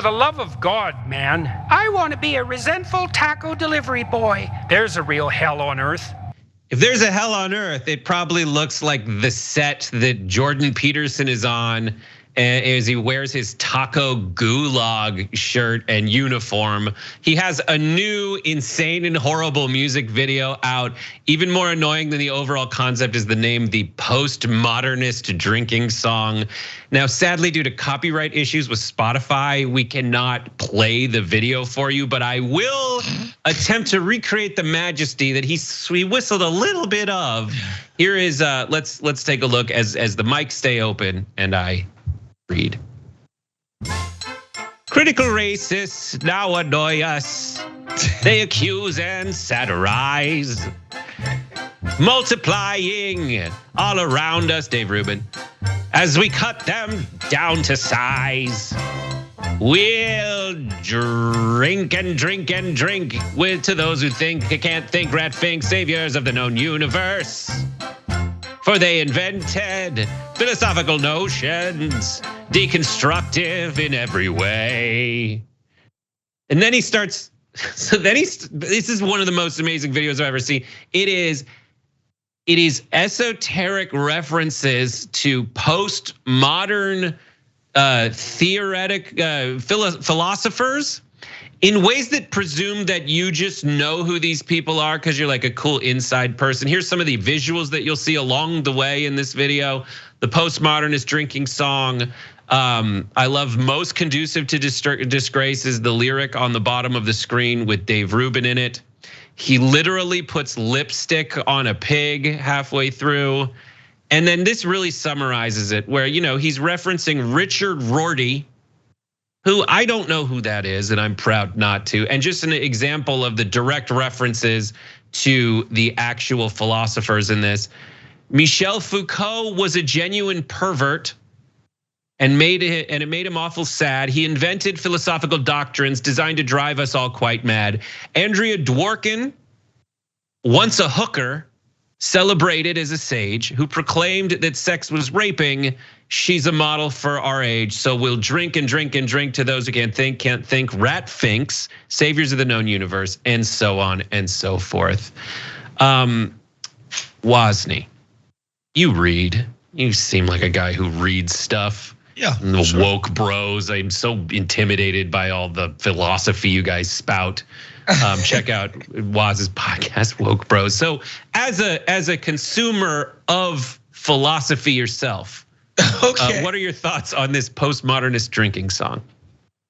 the love of God, man, I want to be a resentful taco delivery boy. There's a real hell on earth. If there's a hell on earth, it probably looks like the set that Jordan Peterson is on as he wears his taco gulag shirt and uniform. He has a new insane and horrible music video out. Even more annoying than the overall concept is the name, the Postmodernist Drinking Song. Now, sadly, due to copyright issues with Spotify, we cannot play the video for you, but I will attempt to recreate the majesty that he whistled a little bit of. Here is, let's take a look as the mics stay open and I read. Critical racists now annoy us. They accuse and satirize, multiplying all around us, Dave Rubin, as we cut them down to size. We'll drink and drink and drink with to those who think can't think, rat fink, saviors of the known universe. For they invented philosophical notions, deconstructive in every way. And then he starts, this is one of the most amazing videos I've ever seen. It is esoteric references to postmodern theoretic philosophers in ways that presume that you just know who these people are because you're like a cool inside person. Here's some of the visuals that you'll see along the way in this video. The Postmodernist Drinking Song. I love most conducive to disgrace is the lyric on the bottom of the screen with Dave Rubin in it. He literally puts lipstick on a pig halfway through. And then this really summarizes it where, he's referencing Richard Rorty, who I don't know who that is, and I'm proud not to. And just an example of the direct references to the actual philosophers in this. Michel Foucault was a genuine pervert and it made him awful sad. He invented philosophical doctrines designed to drive us all quite mad. Andrea Dworkin, once a hooker, celebrated as a sage who proclaimed that sex was raping. She's a model for our age, so we'll drink and drink and drink to those who can't think, rat finks, saviors of the known universe, and so on and so forth. Wosny, you read. You seem like a guy who reads stuff. Yeah, the woke bros. I'm so intimidated by all the philosophy you guys spout. Check out Woz's podcast, Woke Bros. So as a consumer of philosophy yourself, okay, what are your thoughts on this postmodernist drinking song?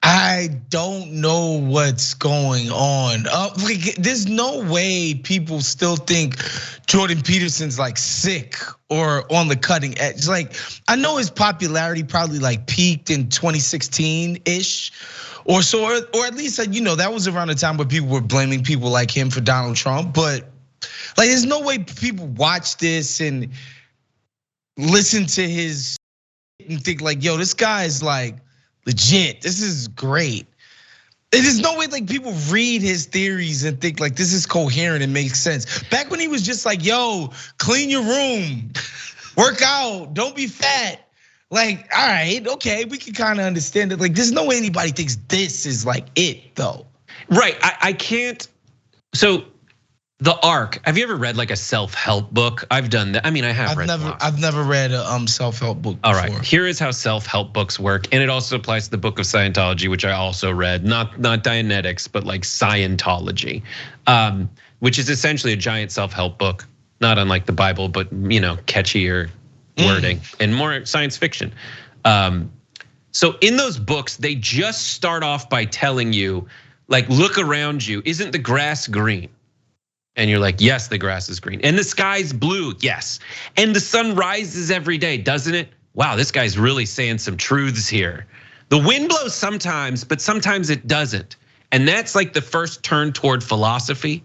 I don't know what's going on. Like, there's no way people still think Jordan Peterson's like sick or on the cutting edge. Like, I know his popularity probably like peaked in 2016-ish or so, or at least that was around the time where people were blaming people like him for Donald Trump. But like, there's no way people watch this and listen to his and think like, yo, this guy is like legit. This is great. There's no way like people read his theories and think like this is coherent and makes sense. Back when he was just like, yo, clean your room, work out, don't be fat. Like, all right, okay, we can kind of understand it. Like, there's no way anybody thinks this is like it though. Right, I can't. So the Arc, have you ever read like a self-help book? I've done that. I mean, I've never read a self-help book before. All right, here is how self-help books work. And it also applies to the Book of Scientology, which I also read, not Dianetics, but like Scientology, which is essentially a giant self-help book, not unlike the Bible, but catchier wording and more science fiction. So in those books, they just start off by telling you, like, look around you, isn't the grass green? And you're like, yes, the grass is green. And the sky's blue, yes. And the sun rises every day, doesn't it? Wow, this guy's really saying some truths here. The wind blows sometimes, but sometimes it doesn't. And that's like the first turn toward philosophy.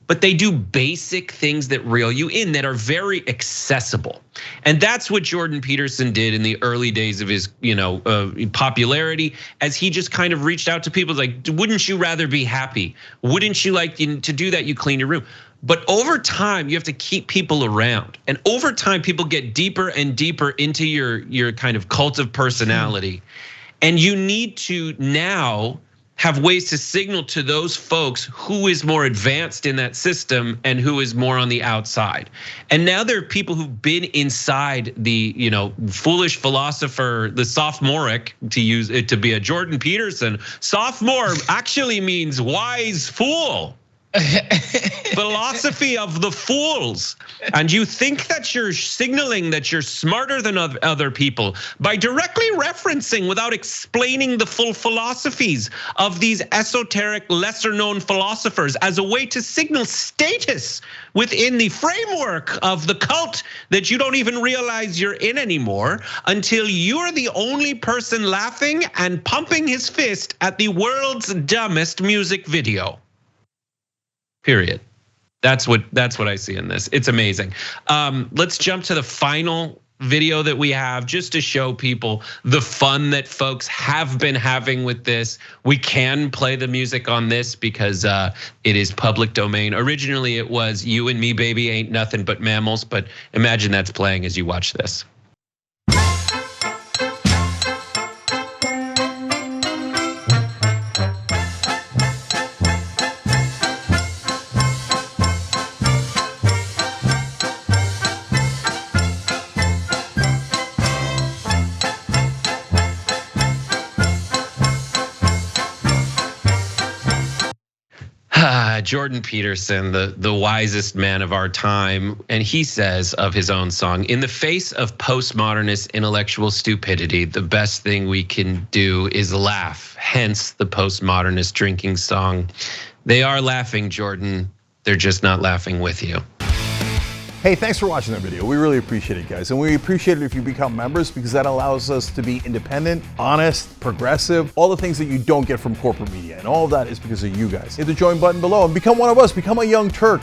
But they do basic things that reel you in that are very accessible. And that's what Jordan Peterson did in the early days of his popularity, as he just kind of reached out to people like, wouldn't you rather be happy? Wouldn't you like to do that? You clean your room. But over time, you have to keep people around. And over time, people get deeper and deeper into your kind of cult of personality. And you need to now have ways to signal to those folks who is more advanced in that system and who is more on the outside. And now there are people who've been inside the, foolish philosopher, the sophomoric, to use it to be a Jordan Peterson. Sophomore actually means wise fool. Philosophy of the fools. And you think that you're signaling that you're smarter than other people by directly referencing without explaining the full philosophies of these esoteric, lesser known philosophers as a way to signal status within the framework of the cult that you don't even realize you're in anymore until you're the only person laughing and pumping his fist at the world's dumbest music video. Period. That's what I see in this. It's amazing. Let's jump to the final video that we have just to show people the fun that folks have been having with this. We can play the music on this because it is public domain. Originally, it was "You and Me, Baby, Ain't Nothing But Mammals," but imagine that's playing as you watch this. Jordan Peterson, the wisest man of our time, and he says of his own song, "In the face of postmodernist intellectual stupidity, the best thing we can do is laugh, hence the postmodernist drinking song." They are laughing, Jordan. They're just not laughing with you. Hey, thanks for watching that video. We really appreciate it, guys. And we appreciate it if you become members because that allows us to be independent, honest, progressive, all the things that you don't get from corporate media. And all of that is because of you guys. Hit the join button below and become one of us, become a Young Turk.